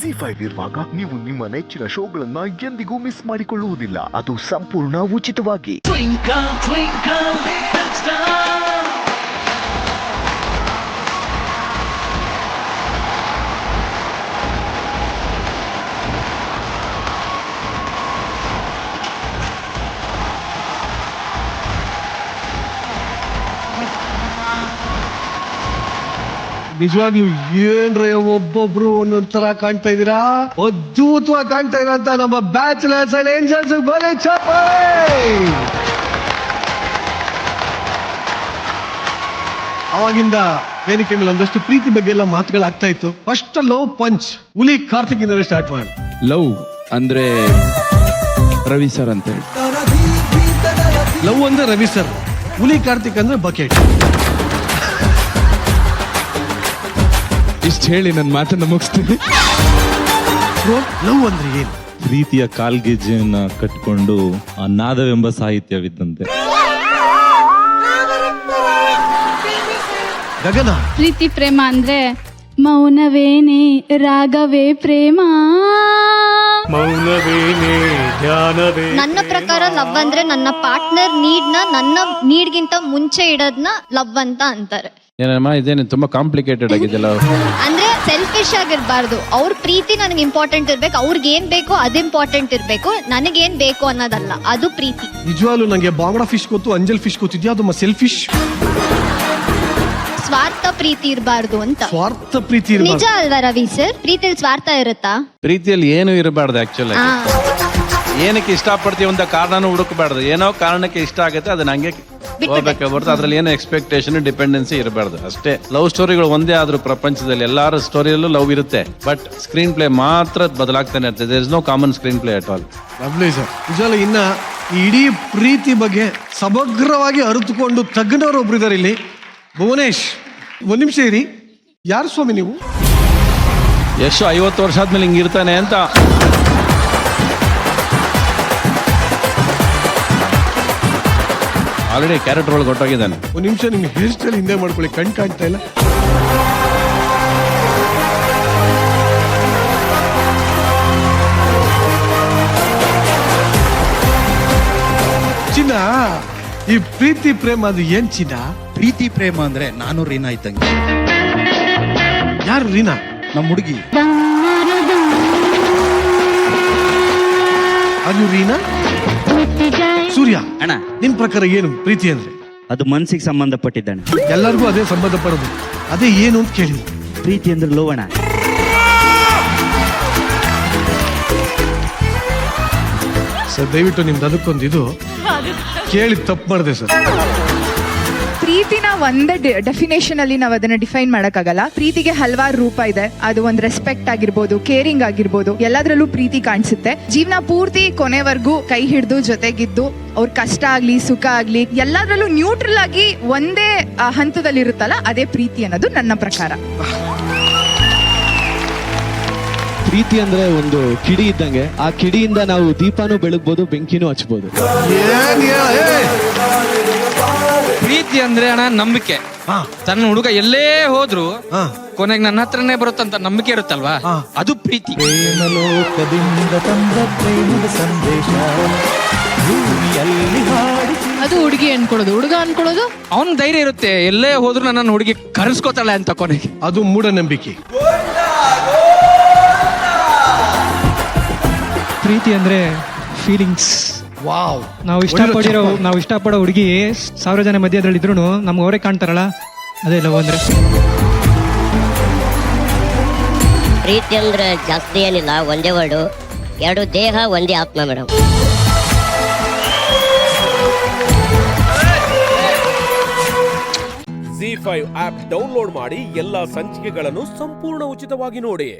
ZEE5 ಇರುವಾಗ ನೀವು ನಿಮ್ಮ ನೆಚ್ಚಿನ ಶೋಗಳನ್ನ ಎಂದಿಗೂ ಮಿಸ್ ಮಾಡಿಕೊಳ್ಳುವುದಿಲ್ಲ. ಅದು ಸಂಪೂರ್ಣ ಉಚಿತವಾಗಿ. Twinkle, twinkle, little star. ನಿಜವಾಗ್ಲೂ ಏನ್ರ ಒಬ್ಬೊಬ್ರು ಒಂದೊಂದ್ ತರ ಕಾಣ್ತಾ ಇದೀರಾ, ಅದ್ಭುತವಾಗಿ ಕಾಣ್ತಾ ಇರಂತ ನಮ್ಮ ಬ್ಯಾಚುಲರ್ಸ್ ಅಂಡ್ ಏಂಜಲ್ಸ್ ಬಲೆ ಅವಾಗಿಂದ ವೇದಿಕೆ ಮೇಲೆ ಒಂದಷ್ಟು ಪ್ರೀತಿ ಬಗ್ಗೆ ಎಲ್ಲ ಮಾತುಗಳಾಗ್ತಾ ಇತ್ತು. ಫಸ್ಟ್ ಲವ್ ಪಂಚ್ ಹುಲಿ ಕಾರ್ತಿಕ್ ಇಂದ ಸ್ಟಾರ್ಟ್ ಮಾಡಿ. ಲವ್ ಅಂದ್ರೆ ರವಿ ಸರ್ ಅಂತ ಹೇಳಿ. ಲವ್ ಅಂದ್ರೆ ರವಿ ಸರ್, ಹುಲಿ ಕಾರ್ತಿಕ್ ಅಂದ್ರೆ ಬಕೆಟ್. ಇಷ್ಟು ಹೇಳಿ ನನ್ನ ಮಾತನ್ನ ಮುಗಿಸ್ತೀನಿ. ಲವ್ ಅಂದ್ರೆ ಏನು? ಪ್ರೀತಿಯ ಕಾಲ್ಗೆಜ್ಜೆಯನ್ನ ಕಟ್ಕೊಂಡು ಆ ನಾದವೆಂಬ ಸಾಹಿತ್ಯವಿದ್ದಂತೆ. ಗಗನ. ಪ್ರೀತಿ ಪ್ರೇಮ ಅಂದ್ರೆ ಮೌನವೇನೆ ರಾಗವೇ ಪ್ರೇಮ. ಮೌನವೇನೆ ಧ್ಯಾನವೇ. ನನ್ನ ಪ್ರಕಾರ ಲವ್ ಅಂದ್ರೆ ನನ್ನ ಪಾರ್ಟ್ನರ್ ನನ್ನ ನೀಡ್ಗಿಂತ ಮುಂಚೆ ಇಡೋದ್ನ ಲವ್ ಅಂತ ಅಂತಾರೆ. ಏನಮ್ಮ ಇದೇನು ತುಂಬಾ ಕಾಂಪ್ಲಿಕೇಟೆಡ್ ಆಗಿದೆಲ್ಲ. ಅಂದ್ರೆ ಸೆಲ್ಫಿಶ್ ಆಗಿರ್ಬಾರ್ದು. ಅವ್ರ ಪ್ರೀತಿ ನನಗೆ ಇಂಪಾರ್ಟೆಂಟ್ ಇರ್ಬೇಕು, ಅವ್ರಿಗೆ ಏನ್ ಬೇಕೋ ಅದು ಇಂಪಾರ್ಟೆಂಟ್ ಇರ್ಬೇಕು, ನನಗೇನ್ ಬೇಕು ಅನ್ನೋದಲ್ಲ, ಅದು ಪ್ರೀತಿ. ನಿಜವಾಗ್ಲೂ ನಂಗೆ ಬಾಂಗ್ಡಾ ಫಿಶ್ ಗೊತ್ತು, ಅಂಜಲ್ ಫಿಶ್ ಗೊತ್ತಿದ್ಯಾ, ಅದು ಸೆಲ್ಫಿಶ್. ಸ್ವಾರ್ಥ ಪ್ರೀತಿ ಇರಬಾರ್ದು ಅಂತ. ಸ್ವಾರ್ಥ ಪ್ರೀತಿ ನಿಜ ಅಲ್ವಾ ರವಿ ಸರ್? ಪ್ರೀತಿಯಲ್ಲಿ ಸ್ವಾರ್ಥ ಇರುತ್ತಾ? ಪ್ರೀತಿಯಲ್ಲಿ ಏನು ಇರಬಾರ್ದು ಆಕ್ಚುಲಿ. ಏನಕ್ಕೆ ಇಷ್ಟಪಡ್ತೀವಿ ಅಂತ ಕಾರಣನೂ ಹುಡುಕಬಾರ್ದು. ಏನೋ ಕಾರಣಕ್ಕೆ ಇಷ್ಟ ಆಗುತ್ತೆ ಅದನ್ನ ಹಂಗೆ ಹೋಗ್ಬೇಕೆ ಹೊರತು ಅದ್ರಲ್ಲಿ ಏನೋ ಎಕ್ಸ್ಪೆಕ್ಟೇಷನ್ ಡಿಪೆಂಡೆನ್ಸಿ ಇರಬಾರ್ದು ಅಷ್ಟೇ. ಲವ್ ಸ್ಟೋರಿಗಳು ಒಂದೇ ಆದ್ರೂ ಪ್ರಪಂಚದಲ್ಲಿ ಎಲ್ಲಾರ ಸ್ಟೋರಿಯಲ್ಲೂ ಲವ್ ಇರುತ್ತೆ, ಬಟ್ ಸ್ಕ್ರೀನ್ ಪ್ಲೇ ಮಾತ್ರ ಬದಲಾಗ್ತಾನೆ ಇರ್ತದೆ. There is no common screenplay at all. Lovely sir. ನಿಜವಲ್ಲ ಇನ್ನ ಈ ಇಡೀ ಪ್ರೀತಿ ಬಗ್ಗೆ ಸಮಗ್ರವಾಗಿ ಅರಿತುಕೊಂಡು ತಜ್ಞರು ಒಬ್ರು ಇದಾರೆ ಇಲ್ಲಿ. ಭುವನೇಶ್, ಒಂದ್ ನಿಮಿಷ ಇರಿ. ಯಾರು ಸ್ವಾಮಿ ನೀವು? ಎಷ್ಟು 50 ವರ್ಷ ಆದ್ಮೇಲೆ ಹಿಂಗಿರ್ತಾನೆ ಅಂತ. ಆಲ್ರೆಡಿ ಕ್ಯಾರೆಕ್ಟರ್ ಒಳಗೆ ಹೊಟ್ಟೋಗಿದ್ದಾನೆ. ಒಂದ್ ನಿಮಿಷ ನಿಮ್ಗೆ ಹೇರ್ ಸ್ಟೈಲ್ ಹಿಂದೆ ಮಾಡ್ಕೊಳ್ಳಿ, ಕಣ್ ಕಾಣ್ತಾ ಇಲ್ಲ. ಚಿನ್ನ, ಈ ಪ್ರೀತಿ ಪ್ರೇಮ ಅದು ಏನ್ ಚಿನ್ನ? ಪ್ರೀತಿ ಪ್ರೇಮ ಅಂದ್ರೆ ನಾನು ರೀನಾ ಇದ್ದಂಗೆ. ಯಾರು ರೀನಾ? ನಮ್ಮ ಹುಡುಗಿ. ಅದು ರೀನಾ? ಸೂರ್ಯ ಅಣ್ಣ, ನಿನ್ ಪ್ರಕಾರ ಏನು ಪ್ರೀತಿ ಅಂದ್ರೆ? ಅದು ಮನ್ಸಿಗೆ ಸಂಬಂಧಪಟ್ಟಿದ್ದಾನೆ. ಎಲ್ಲರಿಗೂ ಅದೇ ಸಂಬಂಧಪಡೋದು. ಅದೇ ಏನು ಅಂತ ಕೇಳಿ. ಪ್ರೀತಿ ಅಂದ್ರೆ ಲೋವಣ. ಸರ್ ದಯವಿಟ್ಟು ನಿಮ್ದು ಅದಕ್ಕೊಂದು ಇದು ಕೇಳಿ ತಪ್ಪು ಮಾಡಿದೆ ಸರ್. ಪ್ರೀತಿನ ಒಂದೇ ಡೆಫಿನೇಷನ್ ಅಲ್ಲಿ ನಾವು ಅದನ್ನ ಡಿಫೈನ್ ಮಾಡಕ್ಕಾಗಲ್ಲ. ಪ್ರೀತಿಗೆ ಹಲವಾರು ರೂಪ ಇದೆ. ಅದು ಒಂದು ರೆಸ್ಪೆಕ್ಟ್ ಆಗಿರ್ಬೋದು, ಕೇರಿಂಗ್ ಆಗಿರ್ಬೋದು, ಎಲ್ಲದರಲ್ಲೂ ಪ್ರೀತಿ ಕಾಣಿಸುತ್ತೆ. ಜೀವನ ಪೂರ್ತಿ ಕೊನೆವರೆಗೂ ಕೈ ಹಿಡಿದು ಜೊತೆಗಿದ್ದು ಅವ್ರ ಕಷ್ಟ ಆಗ್ಲಿ ಸುಖ ಆಗ್ಲಿ ಎಲ್ಲದರಲ್ಲೂ ನ್ಯೂಟ್ರಲ್ ಆಗಿ ಒಂದೇ ಹಂತದಲ್ಲಿ ಇರುತ್ತಲ್ಲ, ಅದೇ ಪ್ರೀತಿ ಅನ್ನೋದು ನನ್ನ ಪ್ರಕಾರ. ಪ್ರೀತಿ ಅಂದ್ರೆ ಒಂದು ಕಿಡಿ ಇದ್ದಂಗೆ. ಆ ಕಿಡಿಯಿಂದ ನಾವು ದೀಪನೂ ಬೆಳಗ್ಬೋದು, ಬೆಂಕಿನೂ ಹಚ್ಬೋದು. ಪ್ರೀತಿ ಅಂದ್ರೆ ಅಣ್ಣ ನಂಬಿಕೆ. ತನ್ನ ಹುಡುಗ ಎಲ್ಲೇ ಹೋದ್ರು ಕೊನೆಗೆ ನನ್ನ ಹತ್ರನೇ ಬರುತ್ತಂತ ನಂಬಿಕೆ ಇರುತ್ತಲ್ವಾ, ಅದು ಪ್ರೀತಿ. ಅದು ಹುಡುಗಿ ಅನ್ಕೊಳ್ಳೋದು, ಹುಡುಗ ಅನ್ಕೊಳ್ಳೋದು. ಅವನ್ ಧೈರ್ಯ ಇರುತ್ತೆ, ಎಲ್ಲೇ ಹೋದ್ರು ನನ್ನ ಹುಡುಗಿ ಕರೆಸ್ಕೋತಾಳೆ ಅಂತ ಕೊನೆಗೆ. ಅದು ಮೂಢನಂಬಿಕೆ. ಪ್ರೀತಿ ಅಂದ್ರೆ ಫೀಲಿಂಗ್ಸ್. ವಾವ್. ನಾವು ಇಷ್ಟಪಡೋ ಹುಡುಗಿ 1000 ಜನ ಮಧ್ಯದಲ್ಲಿ ಇದ್ರು ನಮ್ಗೆ ಅವರೇ ಕಾಣ್ತಾರಲ್ಲ, ಅದೇ ಲವ್ ಅಂದ್ರೆ. ಪ್ರೀತಿ ಅಂದ್ರೆ ಜಾಸ್ತಿ ಏನಿಲ್ಲ, ಒಂದೇ ವರ್ಡು, 2 ದೇಹ ಒಂದೇ ಆತ್ಮ ಮೇಡಮ್. ZEE5 ಆಪ್ ಡೌನ್ಲೋಡ್ ಮಾಡಿ ಎಲ್ಲಾ ಸಂಚಿಕೆಗಳನ್ನು ಸಂಪೂರ್ಣ ಉಚಿತವಾಗಿ ನೋಡಿ.